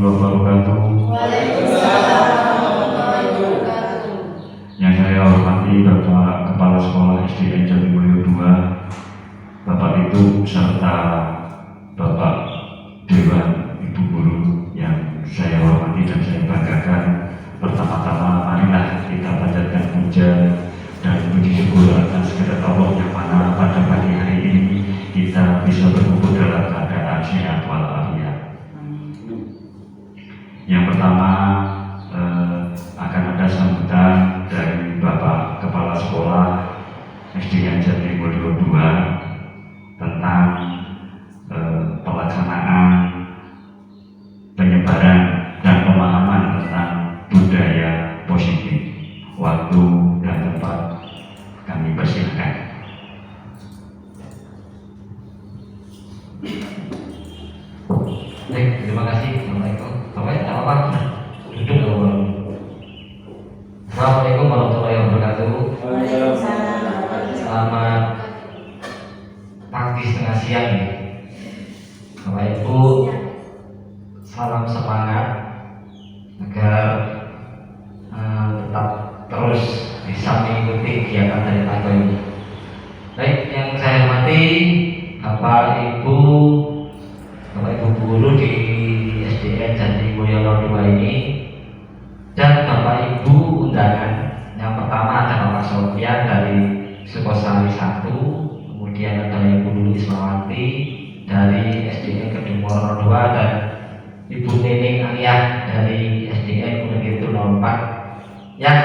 wabarakatuh. Waalaikumsalam warahmatullahi wabarakatuh. Yang saya hormati Bapak Kepala Sekolah SDN Jatimulyo 2, Bapak Ibu serta Bapak Dewan Ibu Guru yang saya hormati dan saya banggakan. Pertama-tama marilah kita panjatkan puja dan puji syukur atas kehendak Allah yang mana pada pagi hari ini kita bisa berkumpul dalam keadaan sehat walafiat. Yang pertama akan ada sambutan dari Bapak Kepala Sekolah SDN Jatimulyo 2 tentang pelaksanaan penyebaran dan pemahaman tentang budaya positif. Waktu dan tempat kami persilahkan. Baik, terima kasih. Assalamualaikum. Bapak, tak apa-apa. Duduk dulu. Assalamualaikum warahmatullahi wabarakatuh. Selamat pagi setengah siang ya. Bapak Ibu, salam semangat agar tetap terus bisa mengikuti kegiatan dari Pak ini. Baik, yang saya hormati Bapak Ibu guru di SDN Jatimulyo 2 ini dan Bapak Ibu undangan. Yang pertama ada Bapak Sofian dari Sukosari 1, kemudian ada Ibu Luli Ismawati dari SDN Kedungoro 2 dan Ibu Nening Aliyah dari SDN Gunung Kidul 04 yang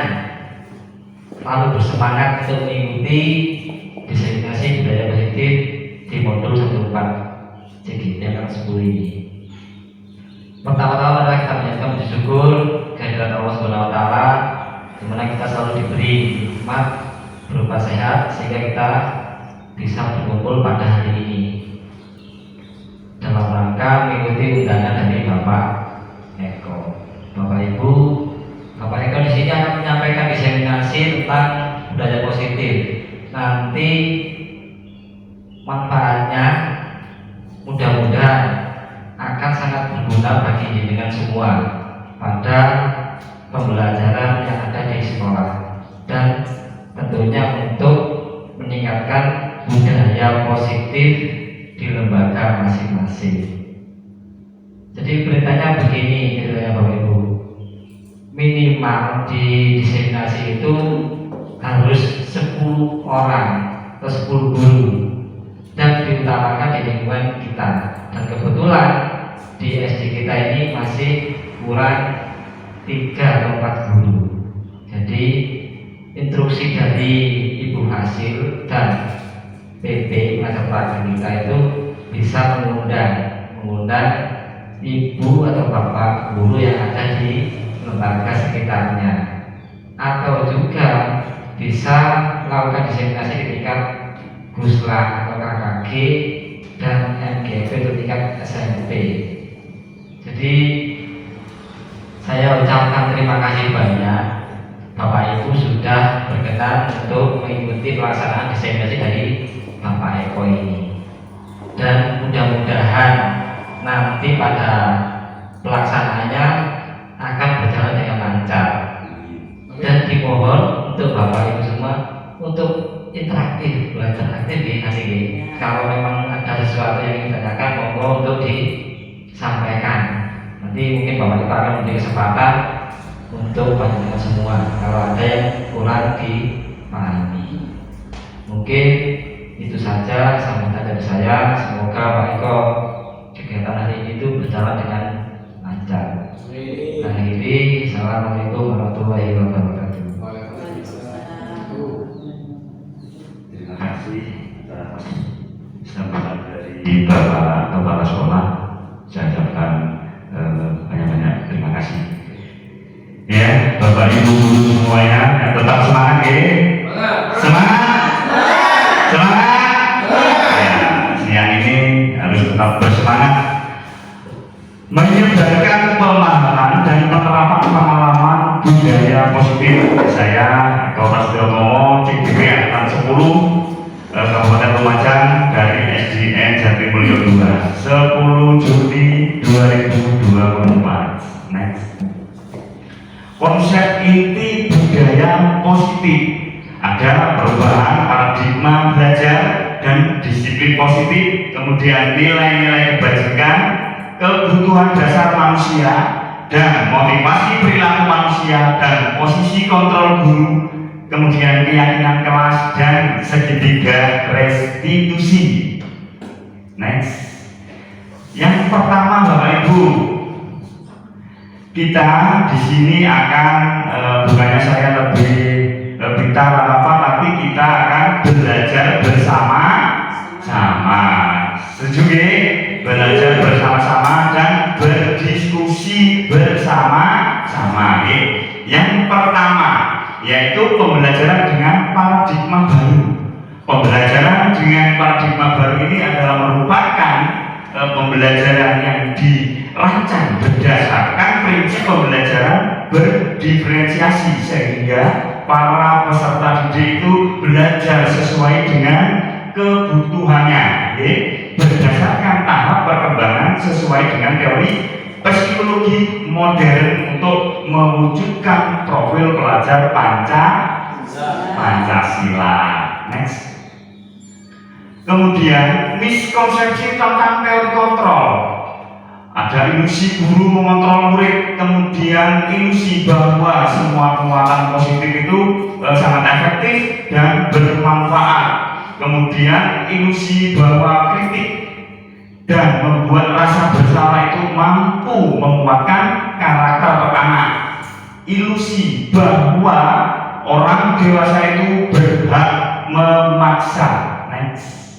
selalu bersemangat untuk mengikuti diseminasi budaya positif di modul 14 CGT yang 10 ini. Pertama-tama adalah kita menyatakan puji syukur kehadirat Allah Subhanahu wa taala di mana kita selalu diberi nikmat berupa sehat sehingga kita bisa berkumpul pada hari ini dalam rangka mengikuti undangan dari Bapak Eko. Bapak Ibu, Bapak Eko di sini akan menyampaikan diseminasi tentang budaya positif. Nanti manfaatnya mudah-mudahan akan sangat berguna bagi jenengan semua pada pembelajaran yang ada di sekolah dan tentunya untuk meningkatkan budaya positif di lembaga masing-masing. Jadi beritanya begini kiranya Bapak Ibu, minimal di diseminasi itu harus 10 orang atau 10 guru dan diutamakan di lingkungan kita. Dan kebetulan di SD kita ini masih kurang 3 atau 4 guru. Jadi instruksi dari Ibu Hasil dan PP Masyarakat kita itu bisa mengundang ibu atau bapak guru yang ada di lembaga sekitarnya, atau juga bisa melakukan diseminasi di tingkat Gusla atau KKG dan MGP untuk tingkat SMP. Jadi saya ucapkan terima kasih banyak Bapak Ibu sudah berkenan untuk mengikuti pelaksanaan diseminasi dari Bapak Eko ini, dan mudah-mudahan nanti pada pelaksanaannya akan berjalan dengan lancar. Dan dimohon untuk Bapak Ibu semua untuk interaktif, belajar aktif ya nanti. Kalau memang ada sesuatu yang ingin ditanyakan, monggo untuk disampaikan. Nanti mungkin Bapak Ibu akan memberi kesempatan untuk panjenengan semua kalau ada yang kurang dipahami. Mungkin itu saja sambutan dari saya. Semoga Pak Eko kegiatan hari ini itu berjalan dengan lancar. Akhiri, assalamualaikum warahmatullahi wabarakatuh. Terima kasih atas sambutan dari Bapak Kepala Sekolah. Saya ucapkan banyak-banyak terima kasih. Ya, Bapak Ibu guru semuanya, tetap semangat ya. Semangat. Semangat. Ya, siang ini harus tetap bersemangat menyebarkan pemahaman dan penerapan pengalaman budaya positif. Saya Eko Prasetyo Nomo, CGP Angkatan 10 Kabupaten remaja dari SDN Jatimulyo 2, 10 Juni 2024. Next. Konsep inti budaya positif. Ada perubahan paradigma belajar dan disiplin positif, kemudian nilai-nilai kebajikan, kebutuhan dasar manusia, dan motivasi perilaku manusia, dan posisi kontrol guru, kemudian keyakinan kelas, dan segitiga restitusi. Next. Yang pertama, Bapak Ibu, kita di sini akan bukannya saya lebih apa, tapi kita akan belajar bersama-sama. Setuju nggih? Belajar bersama-sama dan berdiskusi bersama-sama. Yang pertama yaitu pembelajaran dengan paradigma baru. Pembelajaran dengan paradigma baru ini adalah merupakan pembelajaran yang dirancang berdasarkan prinsip pembelajaran berdiferensiasi, sehingga para peserta didik itu belajar sesuai dengan kebutuhannya, berdasarkan tahap perkembangan sesuai dengan teori psikologi modern untuk mewujudkan profil pelajar Pancasila. Next. Kemudian miskonsepsi tentang teori kontrol. Ada ilusi guru mengontrol murid, kemudian ilusi bahwa semua penguatan positif itu sangat efektif dan bermanfaat. Kemudian ilusi bahwa kritik dan membuat rasa bersalah itu mampu menguatkan karakter anak. Ilusi bahwa orang dewasa itu berhak memaksa. Next.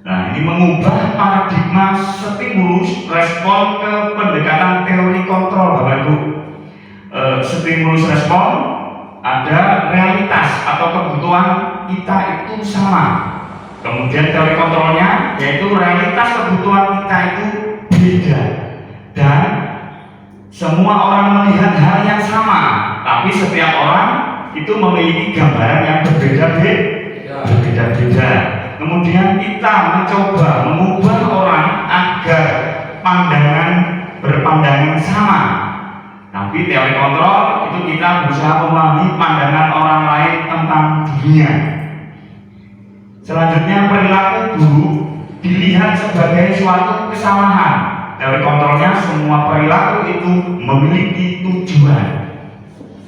Nah, ini mengubah paradigma stimulus respon ke pendekatan teori kontrol, Bapak Ibu. Stimulus respon, ada realitas atau kebutuhan kita itu sama. Kemudian teori kontrolnya yaitu realitas kebutuhan kita itu beda, dan semua orang melihat hal yang sama, tapi setiap orang itu memiliki gambaran yang berbeda-beda. Kemudian kita mencoba mengubah orang agar berpandangan sama. Tapi teori kontrol itu kita berusaha memahami pandangan orang lain tentang dunia. Selanjutnya, perilaku buruk dilihat sebagai suatu kesalahan. Teori kontrolnya semua perilaku itu memiliki tujuan,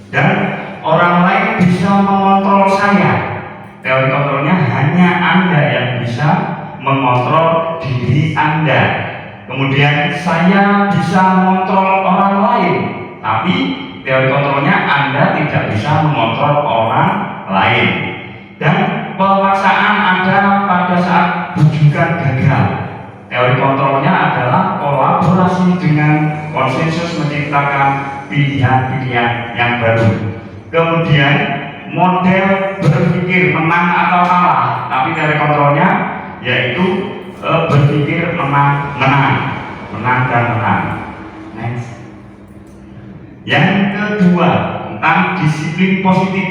dan orang lain bisa mengontrol saya. Teori kontrolnya hanya Anda yang bisa mengontrol diri Anda. Kemudian saya bisa mengontrol orang lain, tapi teori kontrolnya Anda tidak bisa mengontrol orang lain. Dan pemaksaan ada pada saat bujukan gagal. Teori kontrolnya adalah kolaborasi dengan konsensus menciptakan pilihan-pilihan yang baru. Kemudian model berpikir menang atau kalah, tapi teori kontrolnya yaitu berpikir menang dan menang. Next. Yang kedua, tentang disiplin positif.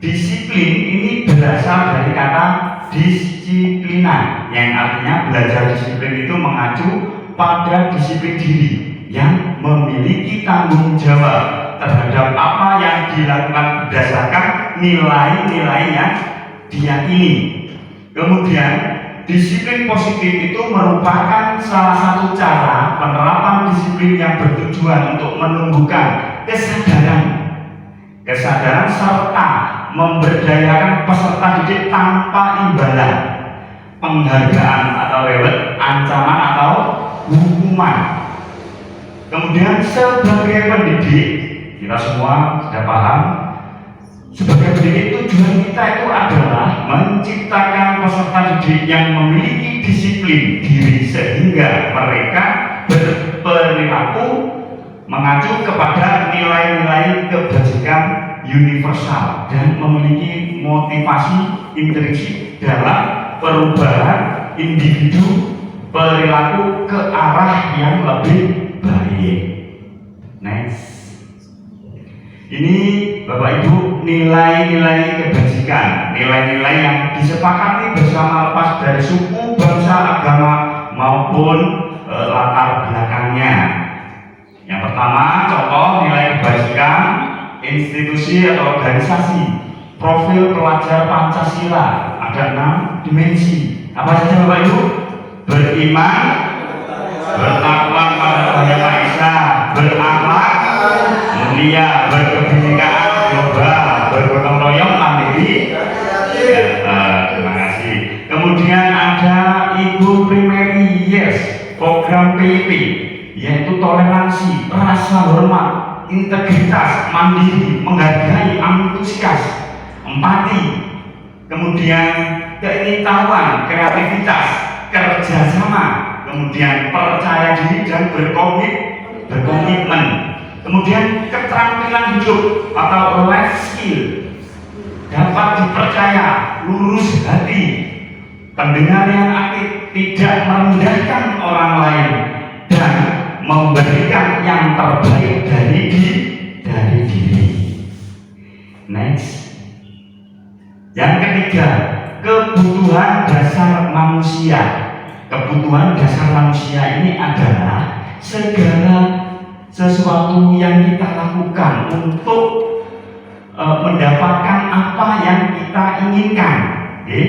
Disiplin ini berasal dari kata disiplina, yang artinya belajar disiplin itu mengacu pada disiplin diri yang memiliki tanggung jawab terhadap apa yang dilakukan berdasarkan nilai-nilai yang diyakini. Kemudian disiplin positif itu merupakan salah satu cara penerapan disiplin yang bertujuan untuk menumbuhkan kesadaran serta memberdayakan peserta didik tanpa imbalan, penghargaan atau reward, ancaman atau hukuman. Kemudian sebagai pendidik, kita semua sudah paham, sebagai pendidik tujuan kita itu adalah menciptakan peserta didik yang memiliki disiplin diri sehingga mereka berperilaku mengacu kepada nilai-nilai kebajikan universal dan memiliki motivasi intrinsik dalam perubahan individu perilaku ke arah yang lebih baik. Next. Ini Bapak Ibu nilai-nilai kebajikan, nilai-nilai yang disepakati bersama lepas dari suku, bangsa, agama maupun latar belakangnya. Yang pertama, contoh nilai kebajikan institusi atau organisasi. Profil pelajar Pancasila ada 6 dimensi. Apa saja Bapak Ibu? Beriman, bertakwa pada Tuhan Yang Maha Esa, berakhlak mulia, berkebinekaan global, bergotong royong, mandiri. Terima kasih. Kemudian ada Ibu Primary Yes, program PIP, yaitu toleransi, rasa hormat, integritas, mandiri, menghargai, antusias, empati. Kemudian keingin-tahuan, kreativitas, kerjasama, kemudian percaya diri dan berkomitmen. Kemudian keterampilan hidup atau life skill, dapat dipercaya, lurus hati, pendengar yang aktif, tidak merendahkan orang lain, dan memberikan yang terbaik dari diri. Next. Yang ketiga, kebutuhan dasar manusia. Kebutuhan dasar manusia ini adalah segala sesuatu yang kita lakukan untuk mendapatkan apa yang kita inginkan. Okay?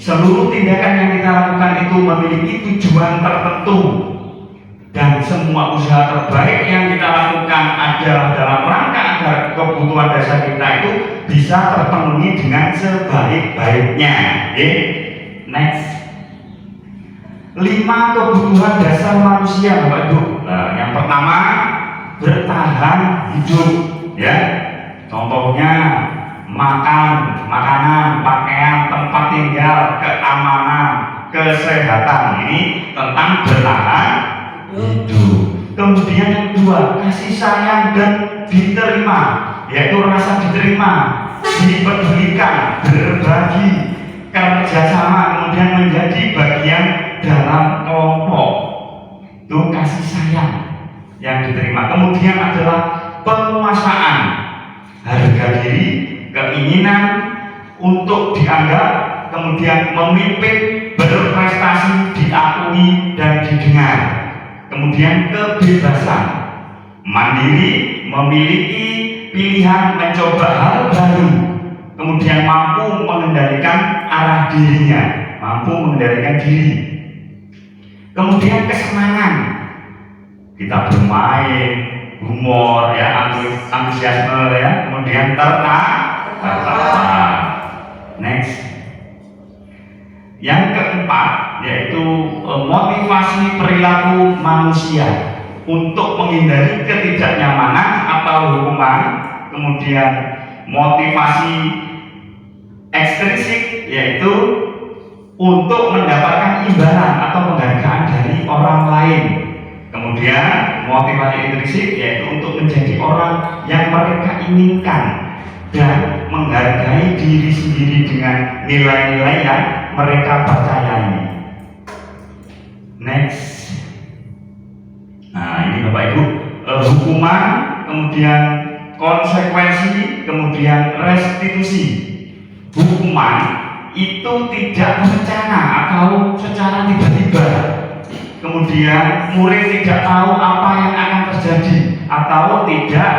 Seluruh tindakan yang kita lakukan itu memiliki tujuan tertentu, dan semua usaha terbaik yang kita lakukan adalah dalam rangka agar kebutuhan dasar kita itu bisa terpenuhi dengan sebaik-baiknya. Okay? Next. 5 kebutuhan dasar manusia, Bapak Ibu. Nah, yang pertama, bertahan hidup, ya. Contohnya makanan, pakaian, tempat tinggal, keamanan, kesehatan. Ini tentang bertahan hidup. Kemudian yang kedua, kasih sayang dan diterima, yaitu rasa diterima, dipedulikan, berbagi, kerjasama, kemudian menjadi bagian dalam kelompok. Itu kasih sayang yang diterima. Kemudian adalah penguasaan, harga diri, keinginan untuk dianggap, kemudian memimpin, berprestasi, diakui dan didengar. Kemudian kebebasan, mandiri, memiliki pilihan, mencoba hal baru, kemudian mampu mengendalikan arah dirinya, mampu mengendalikan diri. Kemudian kesenangan, kita bermain, humor, ya, antusiasme, ya, kemudian tertawa. Next. Yang keempat yaitu motivasi perilaku manusia untuk menghindari ketidaknyamanan atau hukuman. Kemudian motivasi ekstrinsik yaitu untuk mendapatkan imbalan atau penghargaan dari orang lain. Kemudian motivasi intrinsik yaitu untuk menjadi orang yang mereka inginkan dan menghargai diri sendiri dengan nilai-nilai yang mereka percayai. Next. Nah, ini Bapak Ibu, hukuman, kemudian konsekuensi, kemudian restitusi. Hukuman itu tidak berencana atau secara tiba-tiba. Kemudian murid tidak tahu apa yang akan terjadi atau tidak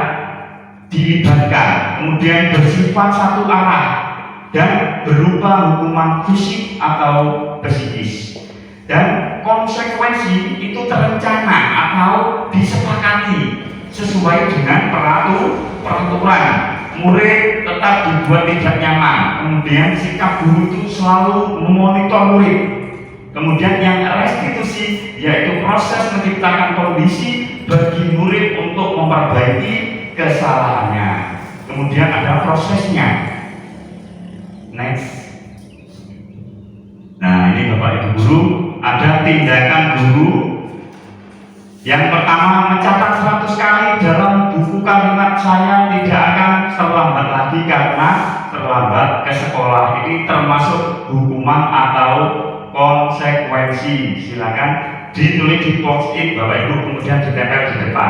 dilibatkan. Kemudian bersifat satu arah dan berupa hukuman fisik atau psikis. Dan konsekuensi itu terencana atau disepakati sesuai dengan peraturan. Murid tetap dibuat tidak nyaman, kemudian sikap guru itu selalu memonitor murid. Kemudian yang restitusi yaitu proses menciptakan kondisi bagi murid untuk memperbaiki kesalahannya. Kemudian ada prosesnya. Next. Nah, ini Bapak Ibu guru, ada tindakan guru. Yang pertama, mencatat 100 kali dalam buku kalimat saya tidak akan terlambat lagi karena terlambat ke sekolah. Ini termasuk hukuman atau konsekuensi. Silakan ditulis di post-it Bapak Ibu, kemudian ditempel di depan.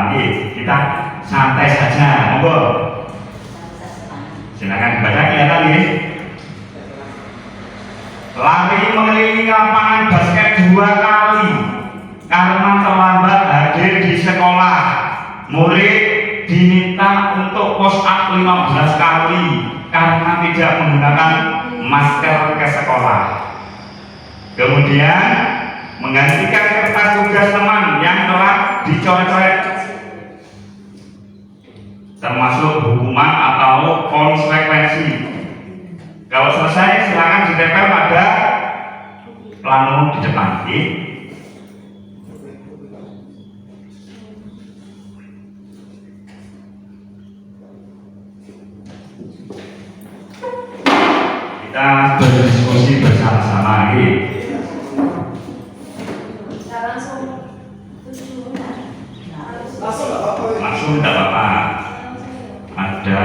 Kita santai saja, monggo. Silakan dibaca kelihatan ya. Lari mengelilingi lapangan basket 2 kali karena terlambat hadir di sekolah. Murid diminta untuk push up 15 kali karena tidak menggunakan masker ke sekolah. Kemudian menggantikan kertas tugas teman yang telah dicoret-coret, termasuk hukuman atau konsekuensi. Kalau selesai silakan ditempel pada plano di depan. Kita berdiskusi bersama-sama. Langsung tidak apa-apa. Ada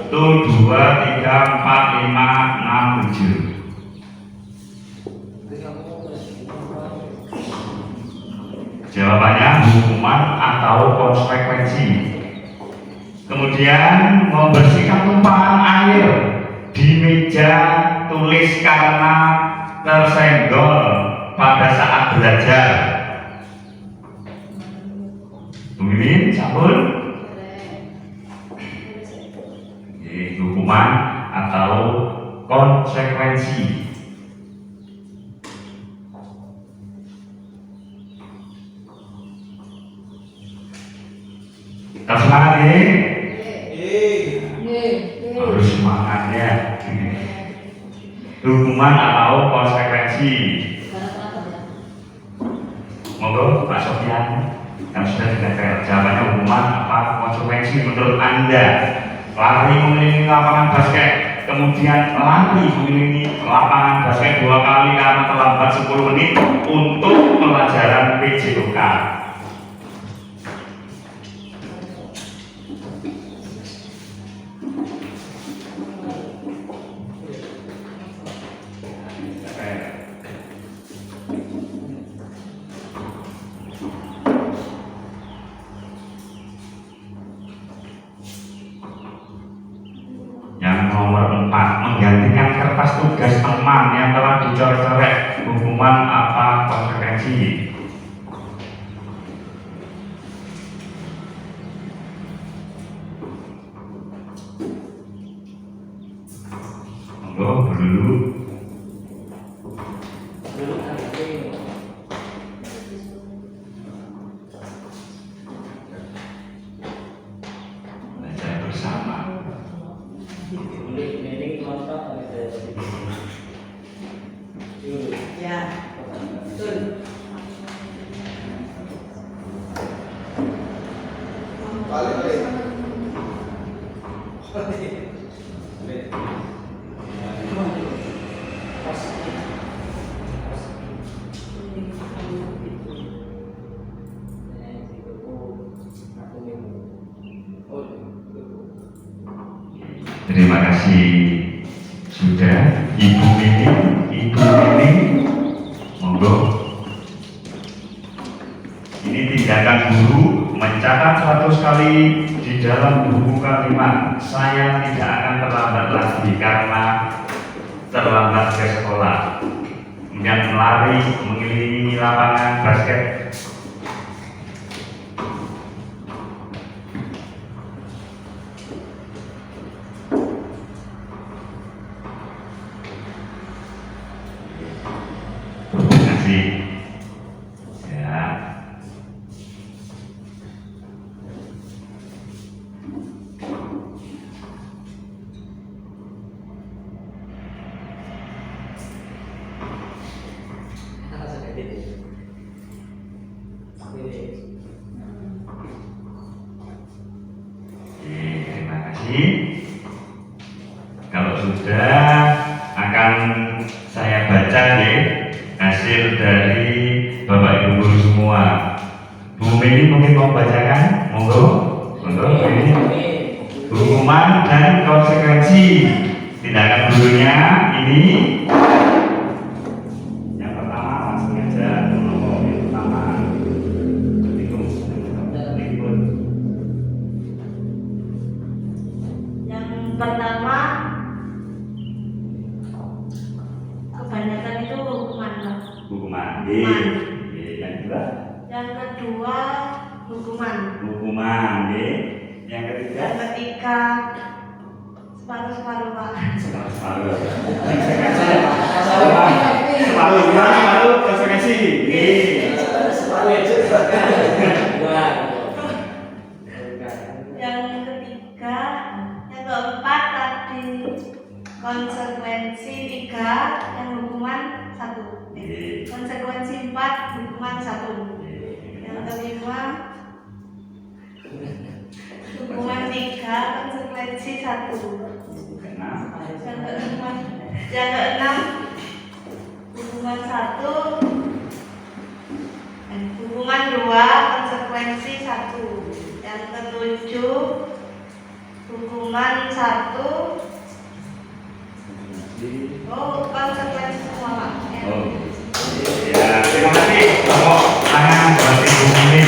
1, 2, 3, 4, 5, 6, 7. Jawabannya hukuman atau konsekuensi. Kemudian membersihkan tumpahan air di meja tulis karena tersenggol pada saat belajar. Mimin, sabun. Hukuman atau konsekuensi. Kita semangat ya. Harus semangat ya. Hukuman atau konsekuensi. Monggo Pak Sofian, yang sudah ditempel. Jawabannya hukuman apa konsekuensi menurut Anda? Lari mengelilingi lapangan basket, kemudian lari mengelilingi lapangan basket 2 kali karena terlambat 10 menit untuk pelajaran PJOK. Yang nomor 4, menggantikan kertas tugas teman yang telah dicoret-coret. Hukuman apa konsekuensi? Monggo dulu. Belajar bersama. Ya, betul. Terima kasih sudah Ibu Mimi, monggo. Ini tindakan guru mencatat 100 kali di dalam buku kalimat. Saya tidak akan terlambat lagi karena terlambat ke sekolah. Kemudian melari mengelilingi lapangan basket. Ya. Terima kasih. Kalau sudah akan saya baca ya hasil dari Bapak Ibu guru semua. Bu Mimi mungkin mau bacakan, monggo. Monggo Bu Mimi. Hukuman dan konsekuensi tindakan gurunya ini. Yang pertama langsung aja nomor yang pertama. Yang pertama, kebanyakan itu hukuman, Pak. Hukuman. Yang kedua? Yang kedua, hukuman. Hukuman. Yang ketiga? Yang ketiga, separuh-separuh, Pak. Separuh. Separuh konsekuensi. Yang ketiga, yang keempat tadi konsekuensi 3, yang hukuman 1. Konsekuensi 4, hukuman 1. Yang kelima, hukuman 3, konsekuensi 1. Yang keenam, hukuman 1, hukuman 2, konsekuensi 1. Yang ketujuh, hukuman 1, konsekuensi semua, Pak. Ya, terima kasih. Tepuk tangan buat Ibu Mimi.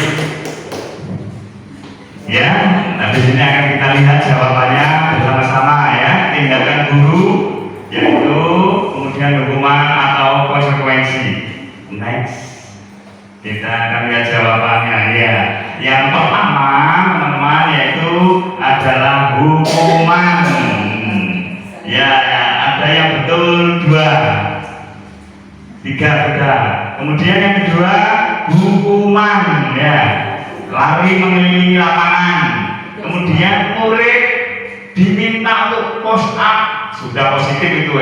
Ya, habis ini akan kita lihat jawabannya bersama-sama ya. Tindakan guru, yaitu kemudian hukuman atau konsekuensi. Next, kita akan lihat jawabannya ya. Yang pertama, teman-teman, yaitu adalah hukuman. Ya, ada yang betul 2, 3 benar. Kemudian yang kedua, hukuman ya, lari mengelilingi lapangan. Kemudian murid diminta untuk push up, sudah positif itu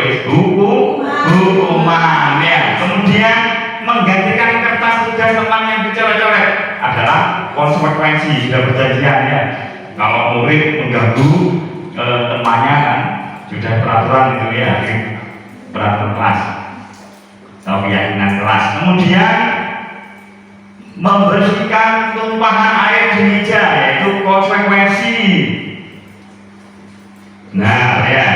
hukuman ya. Kemudian menggantikan kertas tugas teman yang dicoret-coret adalah konsekuensi, sudah berjanjian ya. Kalau murid mengganggu temannya kan sudah peraturan itu ya, peraturan kelas atau keyakinan kelas. Kemudian membersihkan tumpahan air di meja, yaitu konsekuensi. Nah ya,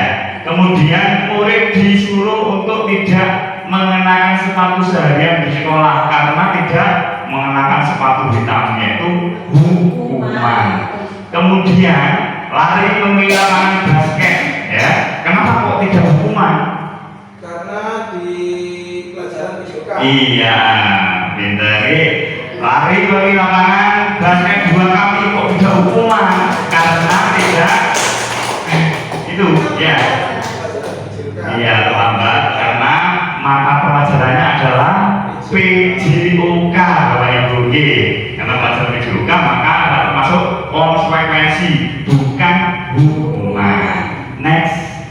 kemudian murid disuruh untuk tidak mengenakan sepatu seharian di sekolah karena tidak mengenakan sepatu hitam, yaitu hukuman. Kemudian lari mengelilingi lapangan basket ya. Kenapa kok tidak hukuman? Karena di pelajaran fisika. Iya, pintar. Lari mengelilingi lapangan basket 2 kali kok tidak hukuman? Karena tidak itu ya. Iya, terlambat karena mata pelajarannya adalah PJOK, Bapak Ibu. Karena pelajaran PJOK maka ada termasuk konsekuensi, bukan hukuman. Next,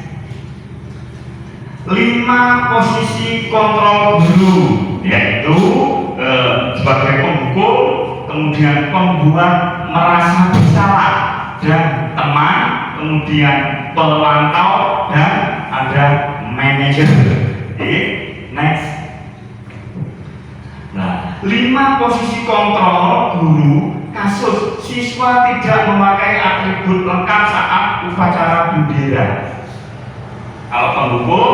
5 posisi kontrol guru, yaitu sebagai penghukum, kemudian pembuat merasa bersalah dan teman, kemudian pemantau dan ada manajer. Next. Nah, 5 posisi kontrol guru kasus siswa tidak memakai atribut lengkap saat upacara bendera. Kalau penghukum,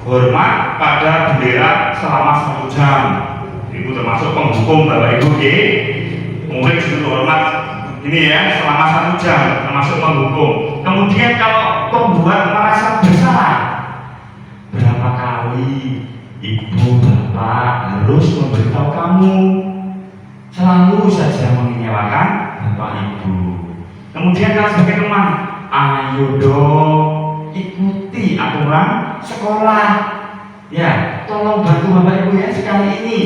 hormat pada bendera selama 1 jam. Itu termasuk penghukum, Bapak Ibu. Murid disuruh hormat ini ya selama 1 jam, termasuk penghukum. Kemudian kalau pembuat merasa bersalah, berapa kali ibu bapak harus memberitahu kamu? Selalu saja mengecewakan bapak ibu. Kemudian kalau sebagai teman, ayo dong ikuti aturan sekolah. Ya, tolong bantu bapak ibu ya sekali ini.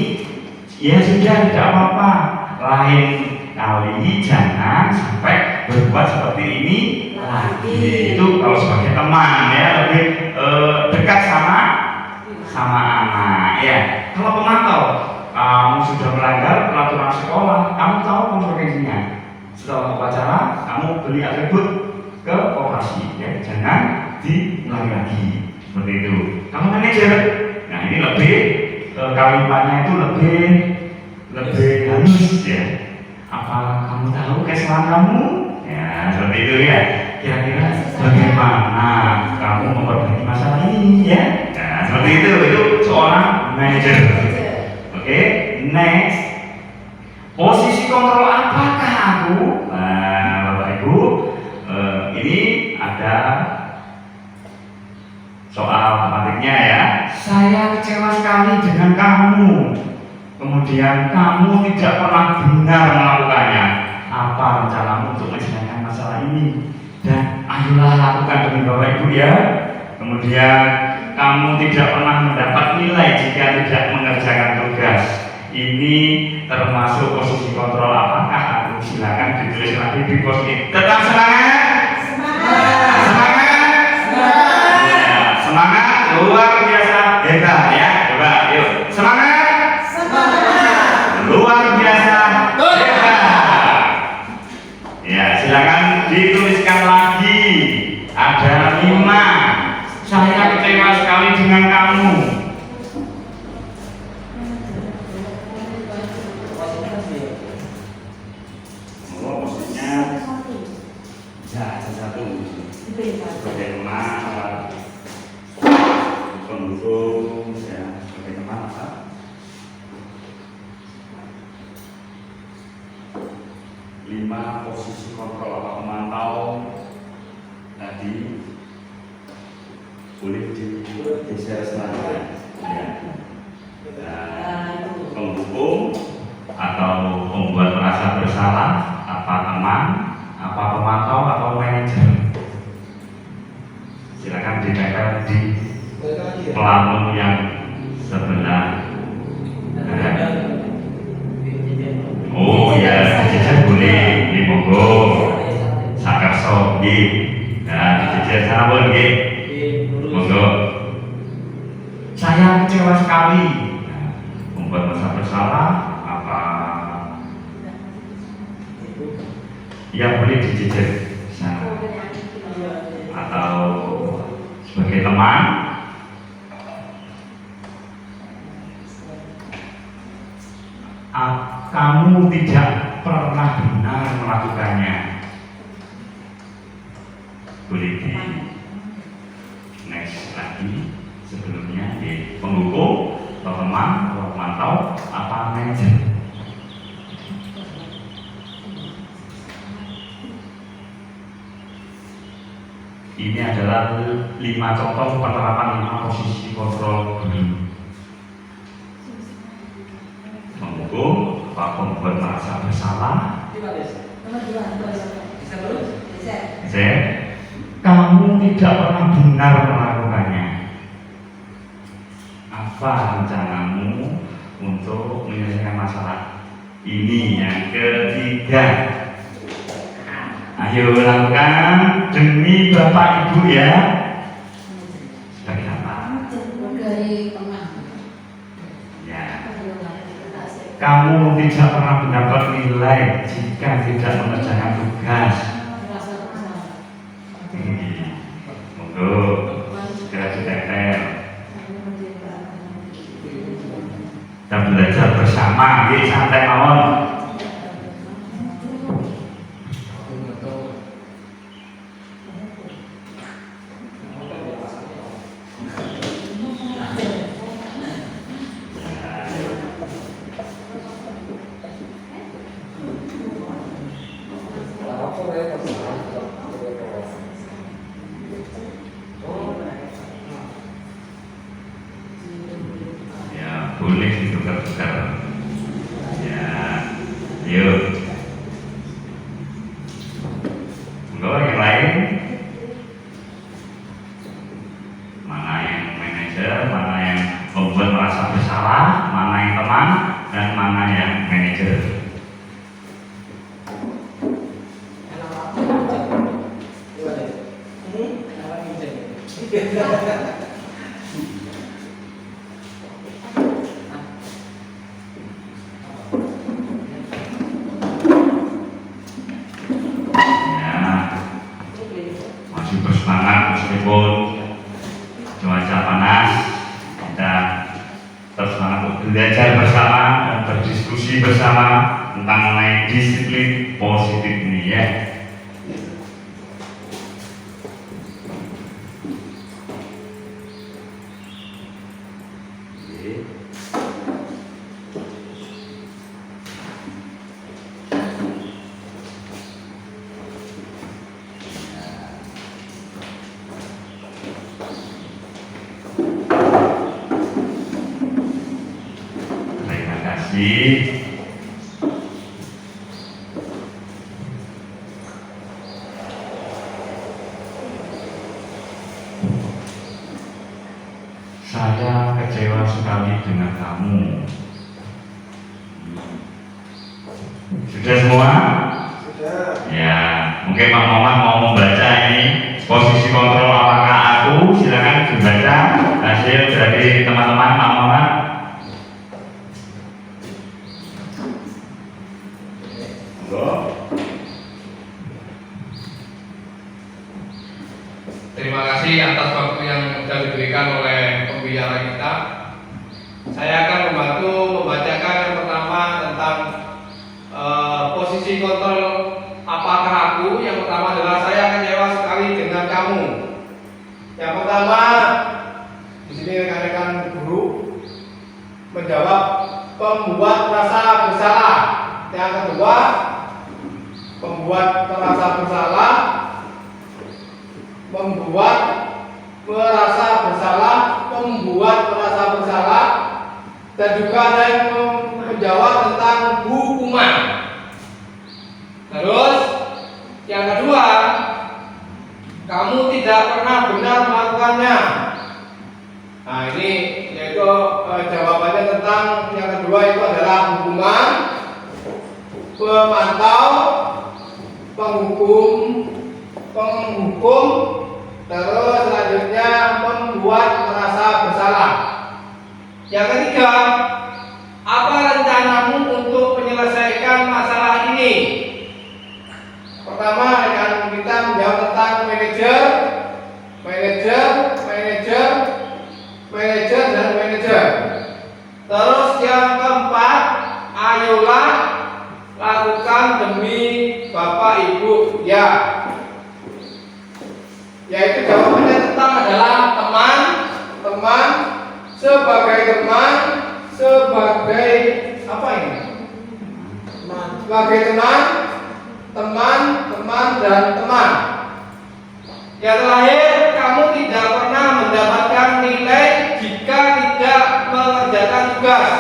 Ya sudah, tidak apa-apa. Lain kali jangan sampai berbuat seperti ini lagi. Itu kalau sebagai teman ya, lebih dekat sama anak ya. Kalau pemantau, kamu sudah melanggar peraturan sekolah, kamu tahu konsekuensinya. Setelah upacara, kamu beli atribut ke operasi ya, jangan diulangi lagi seperti itu. Kamu manajer, nah ini lebih kalimatnya itu lebih halus ya. Apa kamu tahu kesalahan kamu? Ya seperti itu ya. Kira-kira bagaimana kamu memperbaiki masalah ini ya? Nah, seperti itu seorang manajer. Oke, next. Posisi kontrol apakah aku? Nah, Bapak Ibu, ini ada sekali dengan kamu, kemudian kamu tidak pernah benar melakukannya. Apa rencanamu untuk menyelesaikan masalah ini? Dan ayolah lakukan demi Bapak Ibu ya. Kemudian kamu tidak pernah mendapat nilai jika tidak mengerjakan tugas. Ini termasuk posisi kontrol apakah? Aku silakan ditulis lagi di post-it. Tetap semangat. Semangat luar biasa hebat ya. Coba yuk semangat luar biasa hebat. Ya silakan dituliskan lagi. Ada 5. Saya kecewa sekali dengan kamu. Oh, maksudnya ya satu. Bagaimana pendukung ya bagaimana Pak? Lima posisi kontrol atau pemantau tadi boleh digeser selanjutnya ya. Dan pendukung Atau membuat merasa bersalah, apa teman, apa pemantau, atau manajer. Silakan ditempel di pelamun yang sebelah kanan. Oh ya, dijejer boleh, di monggo, sakarso, nah dijejer sana pun, monggo. Saya kecewa sekali, membuat merasa bersalah, apa? Ya boleh dijejer sana, atau sebagai teman. Kamu tidak pernah benar melakukannya. Boleh di next lagi sebelumnya di pendukung, atau teman, atau pemantau, apa manajer. Ini adalah 5 contoh penerapan 5 posisi kontrol guru. Mendukung, apa membuat merasa bersalah. Kamu tidak pernah benar melakukannya. Apa rencanamu untuk menyelesaikan masalah ini? Yang ketiga, ayo lakukan demi Bapak Ibu ya. Sebagai apa? Ya. Kamu tidak pernah mendapat nilai jika tidak mengerjakan tugas. Monggo segera ditempel. Kita belajar bersama, santai mawon. Ya, boleh ditukar-tukar. Ya, yuk. Enggak yang lain. Mana yang manajer, mana yang membuat merasa bersalah, mana yang teman, dan mana yang manajer. Masih bersemangat meskipun cuaca panas, kita terus semangat untuk belajar bersama dan berdiskusi bersama tentang mengenai disiplin positif ini ya. kasih. Saya kecewa sekali dengan kamu. Sudah semua? Sudah. Ya, mungkin Pak Muhammad mau membaca ini posisi kontrol apakah aku. Silakan dibaca hasil dari teman-teman Pak Muhammad. Terima kasih atas waktu yang sudah diberikan oleh pembicara kita. Saya akan membantu membacakan yang pertama tentang posisi kontrol apakah aku. Yang pertama adalah saya kecewa sekali dengan kamu. Yang pertama, di sini rekan-rekan guru menjawab pembuat rasa bersalah. Yang kedua, pembuat merasa bersalah, membuat merasa bersalah, membuat merasa bersalah, dan juga ada yang menjawab tentang hukuman. Terus yang kedua, kamu tidak pernah benar melakukannya. Nah ini yaitu jawabannya tentang yang kedua itu adalah hukuman, pemantau, penghukum, terus selanjutnya membuat merasa bersalah. Yang ketiga, apa rencanamu untuk menyelesaikan masalah ini? Pertama, rekan kita menjawab tentang manajer, dan manajer. Terus yang keempat, ayolah lakukan demi Bapak Ibu. Ya, yaitu jawabannya tentang adalah teman, sebagai apa ini? Sebagai teman dan teman. Yang terakhir, kamu tidak pernah mendapatkan nilai jika tidak mengerjakan tugas.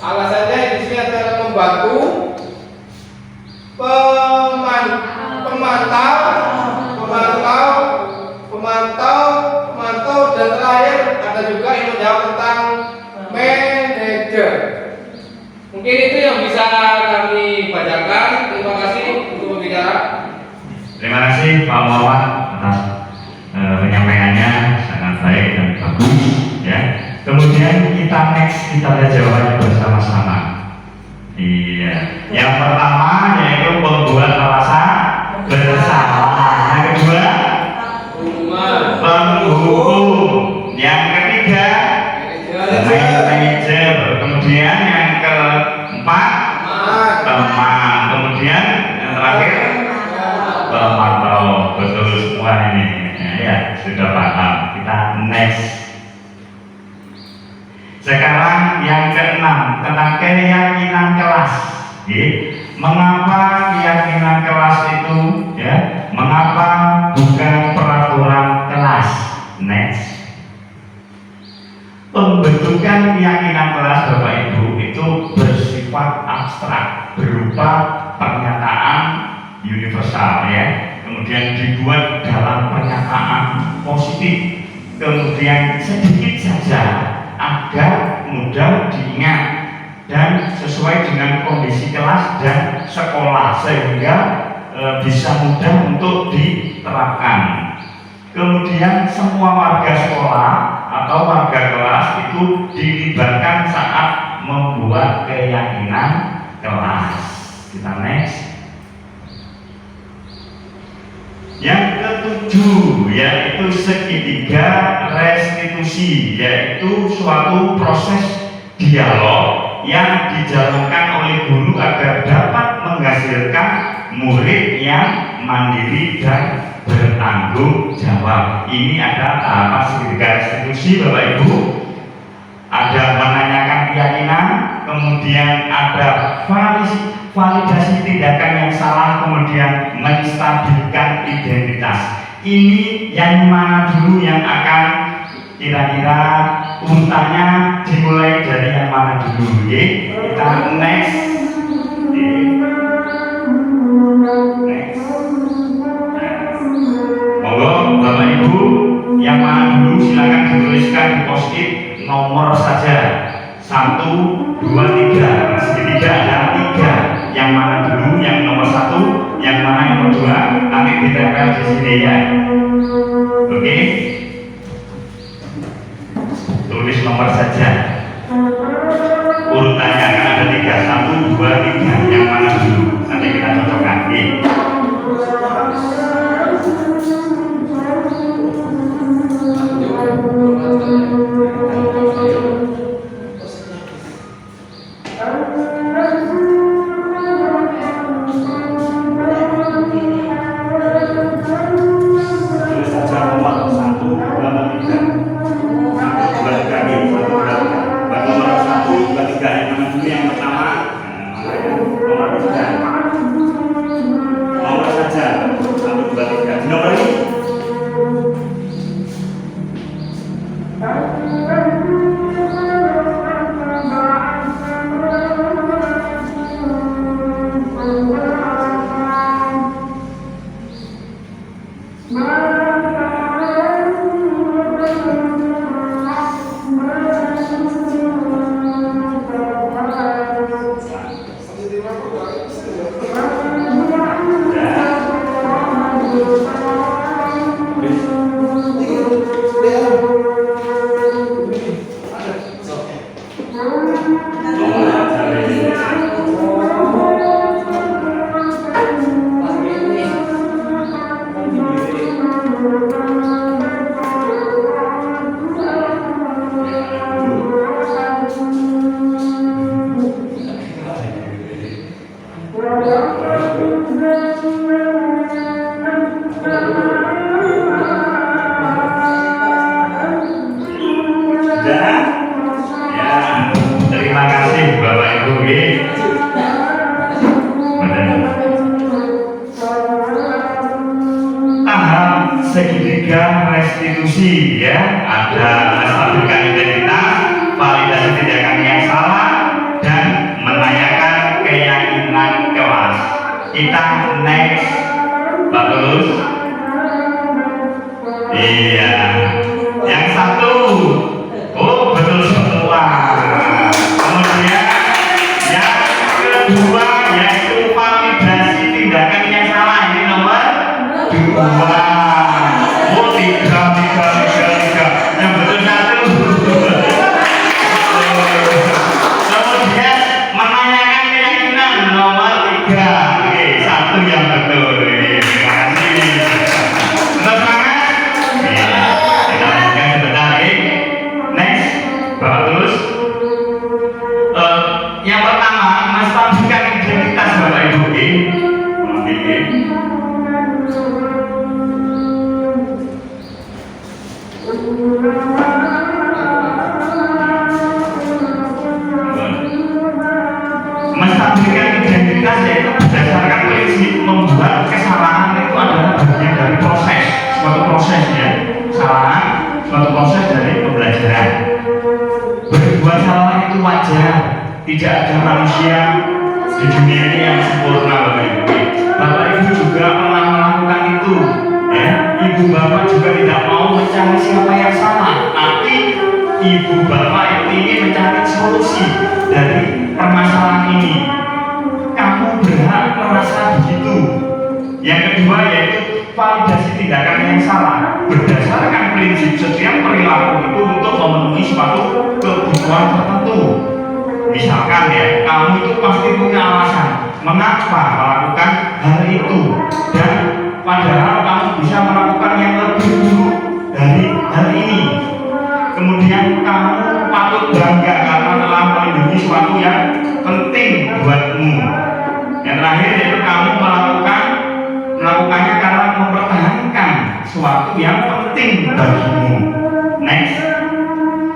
Alasannya di sini adalah membantu, pemantau, dan terakhir ada juga yang menjawab tentang manajer. Mungkin itu yang bisa kami bacakan. Terima kasih untuk berbicara. Terima kasih Pak Muhammad atas penyampaiannya, sangat baik dan bagus ya. Kemudian kita lihat jawabannya bersama-sama. Iya. Yang pertama yaitu membuat merasa bersalah. Yang kedua, penghukum. Yang ketiga, manajer. Kemudian yang keempat, teman. Kemudian yang terakhir, pemantau. Betul semua ini. Ya, sudah paham. Kita next. Sekarang yang keenam tentang keyakinan kelas. Mengapa keyakinan kelas itu mengapa bukan peraturan kelas? Next. Pembentukan keyakinan kelas Bapak Ibu itu bersifat abstrak, berupa pernyataan universal kemudian dibuat dalam pernyataan positif, kemudian sedikit saja agar mudah diingat dan sesuai dengan kondisi kelas dan sekolah sehingga bisa mudah untuk diterapkan. Kemudian semua warga sekolah atau warga kelas itu dilibatkan saat membuat keyakinan kelas. Kita next. Yang ketujuh yaitu segitiga restitusi, yaitu suatu proses dialog yang dijalankan oleh guru agar dapat menghasilkan murid yang mandiri dan bertanggung jawab. Ini ada tahapan segitiga restitusi Bapak Ibu. Ada menanyakan keyakinan, kemudian ada validasi tindakan yang salah, kemudian menstabilkan identitas. Ini yang mana dulu yang akan kira-kira urutannya dimulai dari yang mana dulu, ya? Kita next, ya. Next. Monggo Bapak Ibu yang mana dulu silakan dituliskan di post-it nomor saja 1, 2, 3. Segitiga ada 3. Yang mana dulu, yang nomor 1, yang mana yang nomor 2, nanti ditempel di sini ya. Oke? Tulis nomor saja. Urutannya akan ada 3, 1, 2, 3. Yang mana dulu? Nanti kita cocokkan. Oke? Tulis saja nomor 1, 2, 3. Bagi nomor 1, 2, 3 yang mana dulu yang pertama? Nomor 3. Nomor saja 1, 2, 3. Nomor ini. Terima kasih Bapak Ibu. Tahap segitiga restitusi ya, ada menstabilkan identitas, validasi tindakan yang salah, dan menanyakan keyakinan kelas. Kita next, bagus. Iya, yang satu, oh betul semua. Kemudian yang kedua yaitu validasi tindakan yang salah, ini nomor 2. Oh 3. Yang betul 1. Kemudian menanyakan keyakinan nomor 3. Oke, 1 yang betul. Terima kasih. Semangat. Kita lanjutkan sebentar. Next, Bapak terus. Yang pertama, menstabilkan identitas Bapak Ibu. Menstabilkan identitas yaitu berdasarkan prinsip membuat kesalahan itu adalah bagian dari proses, suatu proses ya. Kesalahan, suatu proses dari pembelajaran. Berbuat salah itu wajar. Tidak ada manusia di dunia ini yang sempurna Bapak Ibu. Bapak Ibu juga pernah melakukan itu ya. Ibu bapak juga tidak mau mencari siapa yang salah, tapi ibu bapak itu ingin mencari solusi dari permasalahan ini. Kamu berhak merasa begitu. Yang kedua yaitu validasi tindakan yang salah. Berdasarkan prinsip setiap perilaku itu untuk memenuhi suatu kebutuhan tertentu. Misalkan ya, kamu itu pasti punya alasan mengapa melakukan hal itu, dan padahal kamu bisa melakukan yang lebih buruk dari hal ini. Kemudian kamu patut bangga karena telah melindungi suatu yang penting buatmu. Yang terakhir yaitu kamu melakukannya karena mempertahankan suatu yang penting bagimu. Next.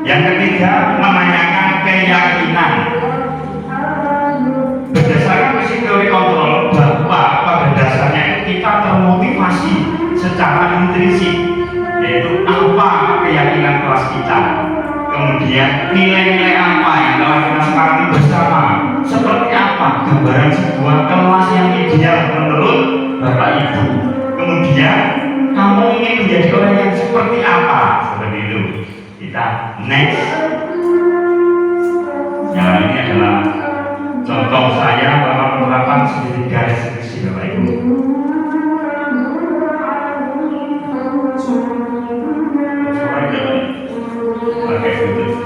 Yang ketiga, menanyakan keyakinan. Berdasarkan prinsip teori kontrol bahwa pada dasarnya kita termotivasi secara intrinsik, yaitu apa keyakinan kelas kita. Kemudian Next, yang ini adalah contoh saya dalam penerapan studi garis fungsi Bapak Ibu. Oke, gitu.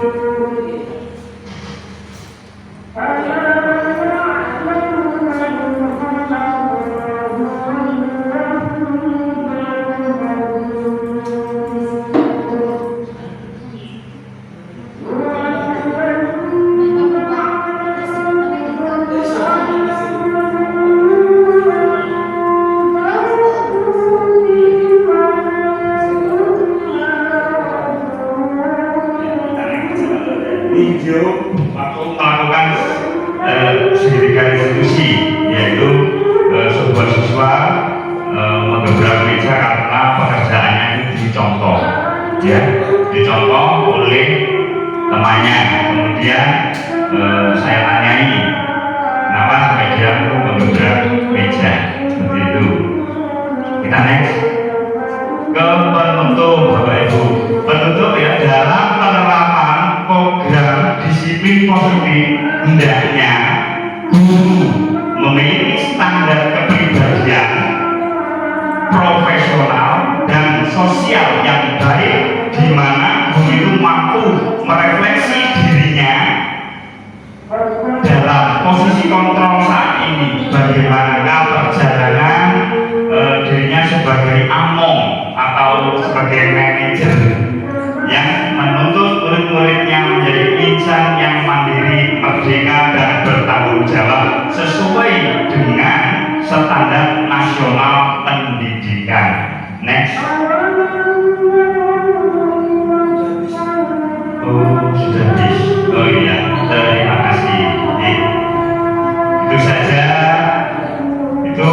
Video waktu melakukan segitiga diskusi, yaitu sebuah siswa menggebrak meja karena pekerjaannya itu dicontoh, ya, dicontoh oleh temannya. Kemudian saya tanyai, kenapa sampai dia itu menggebrak meja seperti itu. Kita next ke penutup, Bapak Ibu. Penutup ya, dalam penerapan program disiplin positif hendaknya guru memiliki standar kepribadian profesional dan sosial yang baik, di mana guru itu mampu merefleksi dirinya dalam posisi kontrol saat ini, bagaimana perjalanan dirinya sebagai among atau sebagai manajer yang menuntut murid-muridnya menjadi insan yang mandiri, merdeka, dan bertanggung jawab sesuai dengan standar nasional pendidikan. Next. Oh, sudah habis. Oh iya, terima kasih. Itu saja. Itu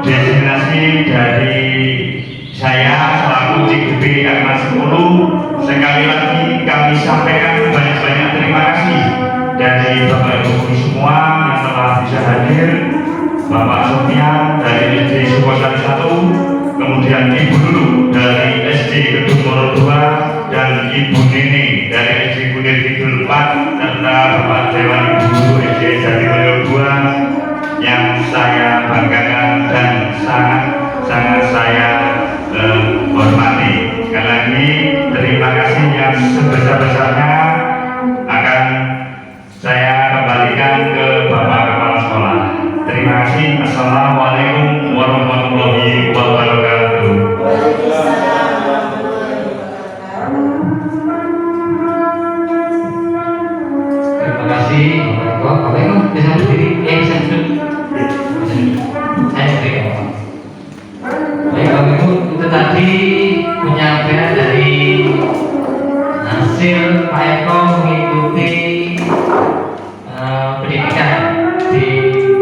destinasi dari saya selaku CGP Angkatan 10. Sekali lagi kami sampaikan banyak-banyak terima kasih dari Bapak Ibu guru semua yang telah bisa hadir. Bapak Sofian dari SD Sukosari 1, kemudian Ibu Lulu dari SD Kedung Moro 2, dan Ibu Nini dari SD Kunir Kidul 4, serta Bapak Dewan Ibu Guru SD Jatimulyo 2 yang saya banggakan dan sangat saya hormati. Sekali lagi terima kasih yang sebesar-besarnya akan saya kembalikan ke Bapak Kepala Sekolah. Terima kasih. Assalamualaikum warahmatullahi wabarakatuh. Terima kasih Bapak Ibu. Bisa berdiri? Bisa duduk. Saya berdiri. Baik Bapak Ibu, itu tadi penyampaian dari hasil Pak Eko mengikuti pendidikan di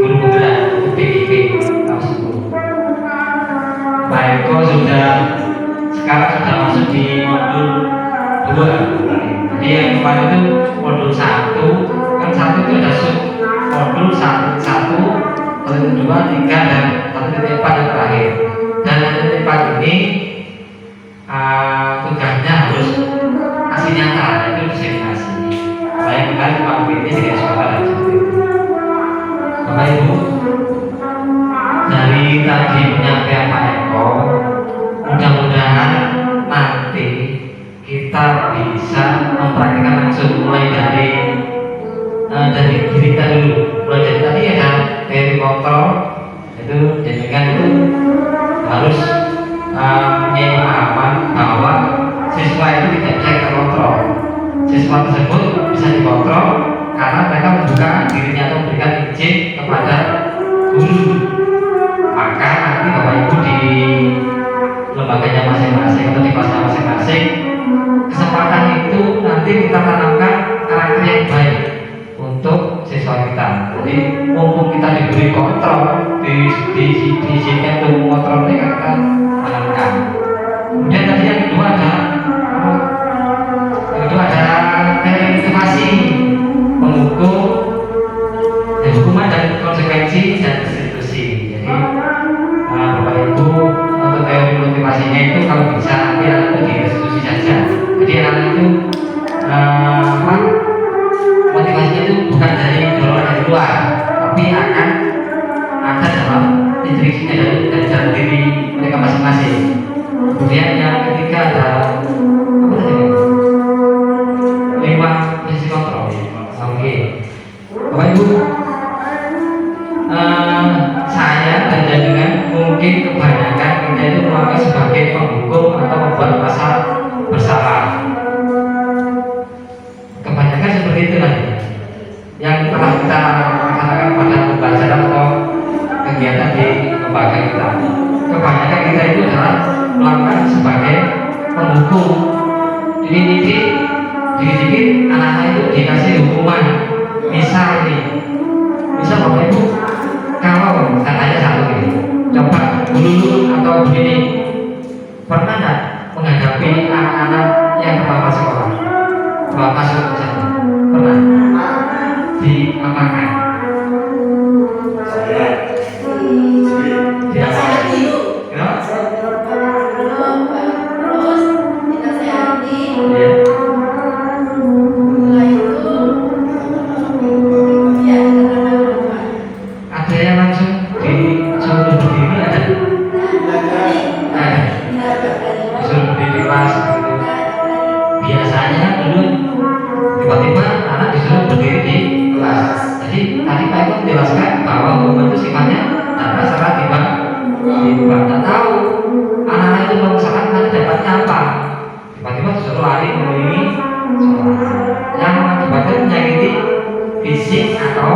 Guru Penggerak PIP tahun 10. Pak Eko sekarang sudah masuk di modul 2. Jadi yang kemarin itu modul 1, kan 1 itu ada sub modul 1, 2, 3, dan 1.4 yang terakhir. Dan 1.4 ini tugasnya harus kasih nyata, itu diseminasi. Saya kemarin Pak ini tidak sekolah dan seperti itu. Bapak Ibu, dari tadi penyampaian Pak Eko, mudah-mudahan nanti kita bisa mempraktikkan langsung mulai dari diri kita dulu. Mulai dari tadi ada teori kontrol, itu jenengan itu harus punya pemahaman bahwa siswa itu tidak bisa kita kontrol. Siswa tersebut bisa dikontrol karena mereka membuka dirinya atau memberikan izin kepada guru. Maka nanti Bapak Ibu di lembaganya masing-masing atau di kelasnya masing-masing, kesempatan itu nanti kita tanamkan karakter yang baik untuk siswa kita. Jadi mumpung kita diberi kontrol, di sini untuk mengontrol mereka, kita tanamkan. Kemudian tadi yang kedua ada legitimasi, menghukum, hukuman dan konsekuensi dan restitusi. Jadi Bapak Ibu untuk teori motivasinya itu kalau bisa nanti anak itu direstitusi saja. Jadi anak itu masing-masing. Kemudian yang ketiga ada apa tadi? 5 posisi kontrol. Oke. Bapak Ibu, saya dan jenengan mungkin kebanyakan kita itu memakai sebagai penghukum atau membuat pasal bersalah. Kebanyakan seperti itu nanti yang telah kita laksanakan pada pembelajaran atau kegiatan di lembaga kita. Kebanyakan kita itu adalah melakukan sebagai penghukum. Dikit-dikit anak-anak itu dikasih hukuman. Misal Bapak Ibu, kalau katanya satu ini, coba dulu atau begini, pernah nggak menghadapi anak-anak yang pertama sekolah, masuk ke sana? Pernah? Diapakan? Dinasehati dulu. Kenapa? Terus dinasehati. Ya. Setelah itu ya kata-kata. Ada yang langsung disuruh berdiri ada? Ada. Disuruh berdiri kelas gitu. Biasanya dulu tiba-tiba anak disuruh berdiri di kelas. Jadi tadi Pak Eko menjelaskan bahwa hukuman itu sifatnya tanpa syarat tiba-tiba. Tak tahu anak-anak itu melaksanakan nanti dapatnya apa. Tiba-tiba disuruh lari mengelilingi sekolah yang mengakibatkan menyakiti fisik atau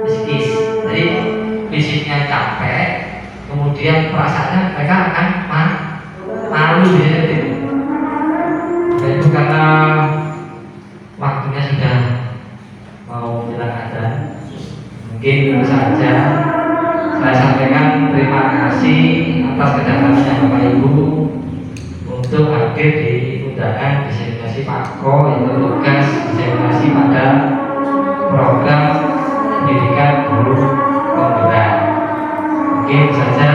psikis. Jadi fisiknya capek, kemudian perasaannya mereka akan malu seperti itu. Dan itu karena waktunya sudah mau menjelang adzan. Mungkin itu saja saya sampaikan. Terima kasih atas kedatangannya Bapak Ibu untuk hadir di undangan diseminasi Pakko, yaitu tugas diseminasi pada program pendidikan guru penggerak. Mungkin saja